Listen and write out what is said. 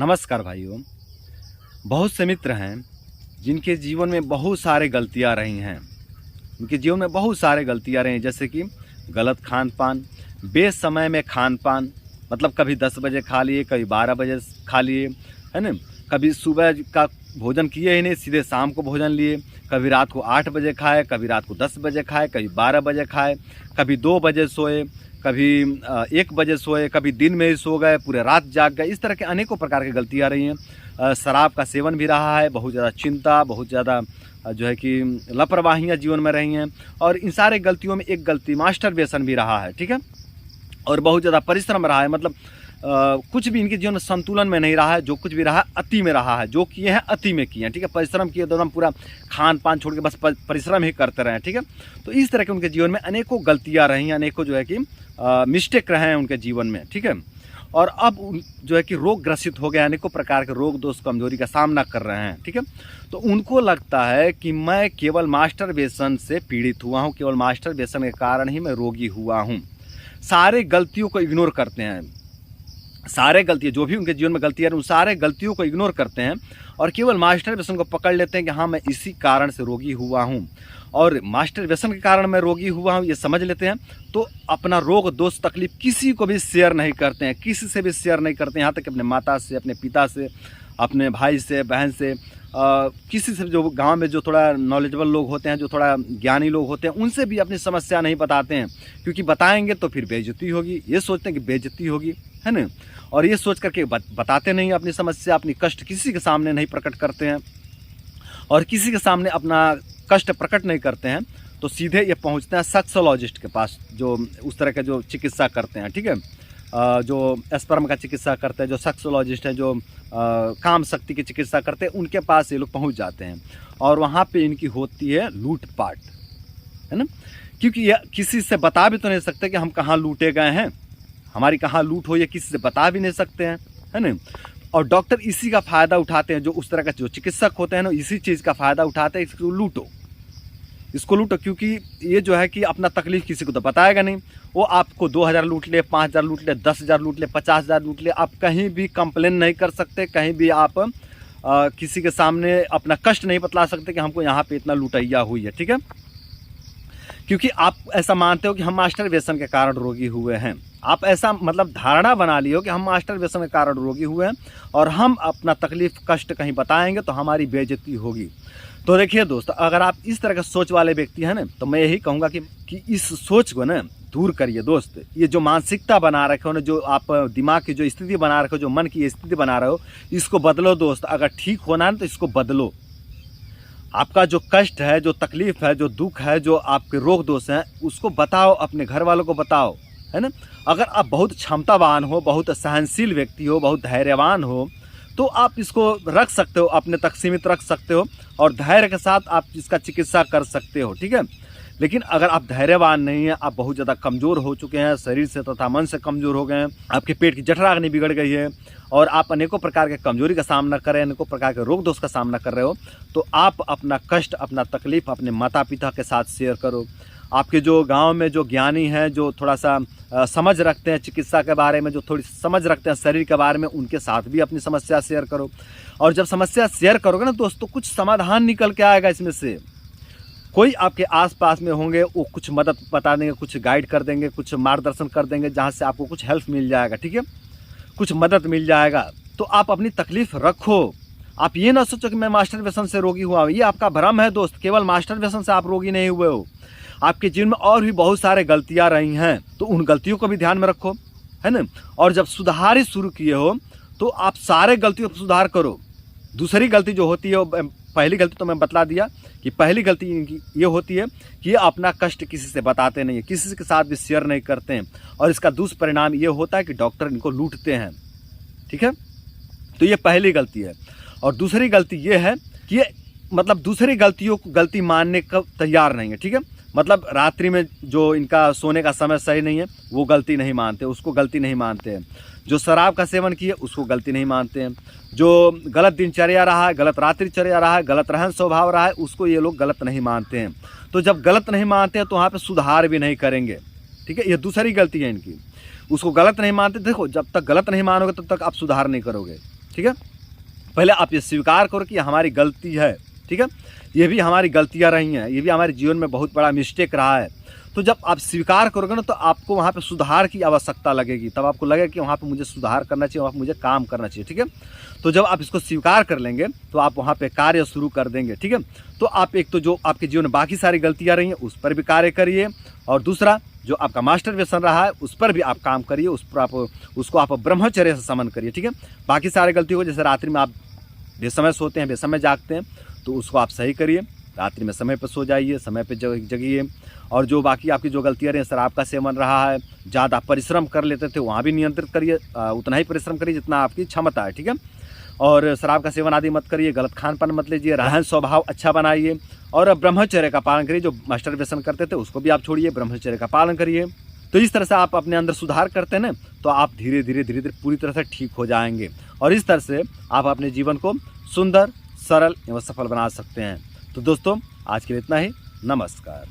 नमस्कार भाइयों। बहुत से मित्र हैं जिनके जीवन में बहुत सारे गलतियां रही हैं। उनके जीवन में बहुत सारे गलतियां रही हैं, जैसे कि गलत खान पान, बेसमय में खान पान, मतलब कभी 10 बजे खा लिए, कभी 12 बजे खा लिए, है ना। कभी सुबह का भोजन किए ही नहीं, सीधे शाम को भोजन लिए। कभी रात को 8 बजे खाए, कभी रात को 10 बजे खाए, कभी 12 बजे खाए, कभी 2 बजे सोए, कभी 1 बजे सोए, कभी दिन में ही सो गए, पूरे रात जाग गए। इस तरह के अनेकों प्रकार की गलतियाँ रही हैं। शराब का सेवन भी रहा है, बहुत ज़्यादा चिंता, बहुत ज़्यादा जो है कि लापरवाहियाँ जीवन में रही हैं। और इन सारे गलतियों में एक गलती मास्टरबेशन भी रहा है, ठीक है। और बहुत ज़्यादा परिश्रम रहा है, मतलब कुछ भी इनके जीवन में संतुलन में नहीं रहा है। जो कुछ भी रहा है अति में रहा है, जो किए हैं अति में किए हैं, ठीक है। परिश्रम किए तो एकदम पूरा खान पान छोड़ के बस परिश्रम ही करते रहे, ठीक है। तो इस तरह के उनके जीवन में अनेकों गलतियां रही हैं, अनेकों जो है कि मिस्टेक रहे हैं उनके जीवन में, ठीक है। और अब जो है कि रोग ग्रसित हो गए, अनेकों प्रकार के रोग दोष कमजोरी का सामना कर रहे हैं, ठीक है। तो उनको लगता है कि मैं केवल मास्टरबेशन से पीड़ित हुआ हूँ, केवल मास्टरबेशन के कारण ही मैं रोगी हुआ हूँ। सारे गलतियों को इग्नोर करते हैं, सारे गलतियाँ जो भी उनके जीवन में गलतियाँ उन सारे गलतियों को इग्नोर करते हैं और केवल मास्टरबेशन को पकड़ लेते हैं कि हाँ मैं इसी कारण से रोगी हुआ हूँ और मास्टरबेशन के कारण मैं रोगी हुआ हूँ, ये समझ लेते हैं। तो अपना रोग दोष तकलीफ किसी को भी शेयर नहीं करते हैं, किसी से भी शेयर नहीं करते हैं, यहाँ तक कि अपने माता से, अपने पिता से, अपने भाई से, बहन से, किसी से जो गांव में जो थोड़ा नॉलेजेबल लोग होते हैं, जो थोड़ा ज्ञानी लोग होते हैं, उनसे भी अपनी समस्या नहीं बताते हैं, क्योंकि बताएंगे तो फिर बेइज्जती होगी। ये सोचते हैं कि बेइज्जती होगी, है ना। और ये सोच करके बताते नहीं अपनी समस्या, अपनी कष्ट किसी के सामने नहीं प्रकट करते हैं और किसी के सामने अपना कष्ट प्रकट नहीं करते हैं। तो सीधे ये पहुंचते हैं सेक्सोलॉजिस्ट के पास, जो उस तरह के जो चिकित्सा करते हैं, ठीक है। जो स्पर्म का चिकित्सा करते हैं, जो सेक्सोलॉजिस्ट है, जो काम शक्ति की चिकित्सा करते हैं, उनके पास ये लोग पहुंच जाते हैं और वहाँ पे इनकी होती है लूटपाट, है ना। क्योंकि ये किसी से बता भी तो नहीं सकते कि हम कहाँ लूटे गए हैं, हमारी कहाँ लूट हो, ये किसी से बता भी नहीं सकते हैं, है ना। और डॉक्टर इसी का फ़ायदा उठाते हैं, जो उस तरह का जो चिकित्सक होते हैं ना, इसी चीज़ का फ़ायदा उठाते हैं। इसको लूटो, इसको लूटो, क्योंकि ये जो है कि अपना तकलीफ किसी को तो बताएगा नहीं। वो आपको 2000 लूट ले, 5000 लूट ले, 10,000 लूट ले, 50,000 लूट ले, आप कहीं भी कंप्लेन नहीं कर सकते, कहीं भी आप किसी के सामने अपना कष्ट नहीं बतला सकते कि हमको यहाँ पे इतना लुटैया हुई है, ठीक है। क्योंकि आप ऐसा मानते हो कि हम मास्टरबेशन के कारण रोगी हुए हैं। आप ऐसा मतलब धारणा बना लिए हो कि हम मास्टरबेशन के कारण रोगी हुए हैं और हम अपना तकलीफ कष्ट कहीं बताएंगे तो हमारी बेइज्जती होगी। तो देखिए दोस्त, अगर आप इस तरह का सोच वाले व्यक्ति हैं ना, तो मैं यही कहूँगा कि इस सोच को ना दूर करिए दोस्त। ये जो मानसिकता बना रखे हो ना, जो आप दिमाग की जो स्थिति बना रखे हो, जो मन की स्थिति बना रहे हो, इसको बदलो दोस्त। अगर ठीक होना है तो इसको बदलो। आपका जो कष्ट है, जो तकलीफ है, जो दुख है, जो आपके रोग दोष हैं, उसको बताओ, अपने घर वालों को बताओ, है ना। अगर आप बहुत क्षमतावान हो, बहुत सहनशील व्यक्ति हो, बहुत धैर्यवान हो, तो आप इसको रख सकते हो, अपने तक सीमित रख सकते हो और धैर्य के साथ आप इसका चिकित्सा कर सकते हो, ठीक है। लेकिन अगर आप धैर्यवान नहीं हैं, आप बहुत ज़्यादा कमज़ोर हो चुके हैं, शरीर से तथा मन से कमज़ोर हो गए हैं, आपके पेट की जठराग्नि बिगड़ गई है और आप अनेकों प्रकार के कमजोरी का सामना कर रहे हैं, अनेकों प्रकार के रोग दोष का सामना कर रहे हो, तो आप अपना कष्ट, अपना तकलीफ अपने माता पिता के साथ शेयर करो। आपके जो गांव में जो ज्ञानी हैं, जो थोड़ा सा समझ रखते हैं चिकित्सा के बारे में, जो थोड़ी समझ रखते हैं शरीर के बारे में, उनके साथ भी अपनी समस्या शेयर करो। और जब समस्या शेयर करोगे ना दोस्तों, कुछ समाधान निकल के आएगा इसमें से। कोई आपके आसपास में होंगे, वो कुछ मदद बता देंगे, कुछ गाइड कर देंगे, कुछ मार्गदर्शन कर देंगे, जहाँ से आपको कुछ हेल्प मिल जाएगा, ठीक है, कुछ मदद मिल जाएगा। तो आप अपनी तकलीफ रखो। आप ये ना सोचो कि मैं मास्टरबेशन से रोगी हुआ हूँ, ये आपका भ्रम है दोस्त। केवल मास्टरबेशन से आप रोगी नहीं हुए हो, आपके जीवन में और भी बहुत सारे गलतियाँ रही हैं, तो उन गलतियों को भी ध्यान में रखो, है ना। और जब सुधार ही शुरू किए हो तो आप सारे गलतियों पर सुधार करो। दूसरी गलती जो होती है, पहली गलती तो मैं बतला दिया कि पहली गलती ये होती है कि ये अपना कष्ट किसी से बताते नहीं है, किसी के साथ भी शेयर नहीं करते हैं और इसका दुष्परिणाम ये होता है कि डॉक्टर इनको लूटते हैं, ठीक है। तो ये पहली गलती है। और दूसरी गलती ये है कि ये मतलब दूसरी गलतियों को गलती मानने का तैयार नहीं है, ठीक है। मतलब रात्रि में जो इनका सोने का समय सही नहीं है, वो गलती नहीं मानते, उसको गलती नहीं मानते हैं। जो शराब का सेवन किए, उसको गलती नहीं मानते हैं। जो गलत दिनचर्या रहा है, गलत रात्रिचर्या रहा है, गलत रहन स्वभाव रहा है, उसको ये लोग गलत नहीं मानते हैं। तो जब गलत नहीं मानते हैं तो वहाँ पे सुधार भी नहीं करेंगे, ठीक है। ये दूसरी गलती है इनकी, उसको गलत नहीं मानते। देखो, जब तक गलत नहीं मानोगे तब तक आप सुधार नहीं करोगे, ठीक है। पहले आप ये स्वीकार करो कि हमारी गलती है, ठीक है, ये भी हमारी गलतियाँ रही हैं, ये भी हमारे जीवन में बहुत बड़ा मिस्टेक रहा है। तो जब आप स्वीकार करोगे ना तो आपको वहाँ पे सुधार की आवश्यकता लगेगी, तब आपको लगेगा कि वहाँ पे मुझे सुधार करना चाहिए, वहाँ पे मुझे काम करना चाहिए, ठीक है। तो जब आप इसको स्वीकार कर लेंगे तो आप वहाँ पे कार्य शुरू कर देंगे, ठीक है। तो आप एक तो जो आपके जीवन में बाकी सारी गलतियाँ रही हैं उस पर भी कार्य करिए, और दूसरा जो आपका मास्टर व्यसन रहा है उस पर भी आप काम करिए, उस पर आप उसको आप ब्रह्मचर्य से समन करिए, ठीक है। बाकी सारी गलतियों को, जैसे रात्रि में आप बेसमय सोते हैं, बेसमय जागते हैं, तो उसको आप सही करिए, रात्रि में समय पर सो जाइए, समय पर जगिए। और जो बाकी आपकी जो गलतियाँ रही, शराब का सेवन रहा है, ज़्यादा परिश्रम कर लेते थे, वहाँ भी नियंत्रित करिए, उतना ही परिश्रम करिए जितना आपकी क्षमता है, ठीक है। और शराब का सेवन आदि मत करिए, गलत खान पान मत लीजिए, रहन स्वभाव अच्छा बनाइए, और ब्रह्मचर्य का पालन करिए। जो मास्टर व्यसन करते थे उसको भी आप छोड़िए, ब्रह्मचर्य का पालन करिए। तो इस तरह से आप अपने अंदर सुधार करते हैं ना, तो आप धीरे धीरे पूरी तरह से ठीक हो जाएंगे, और इस तरह से आप अपने जीवन को सुंदर, सरल एवं सफल बना सकते हैं। तो दोस्तों, आज के लिए इतना ही। नमस्कार।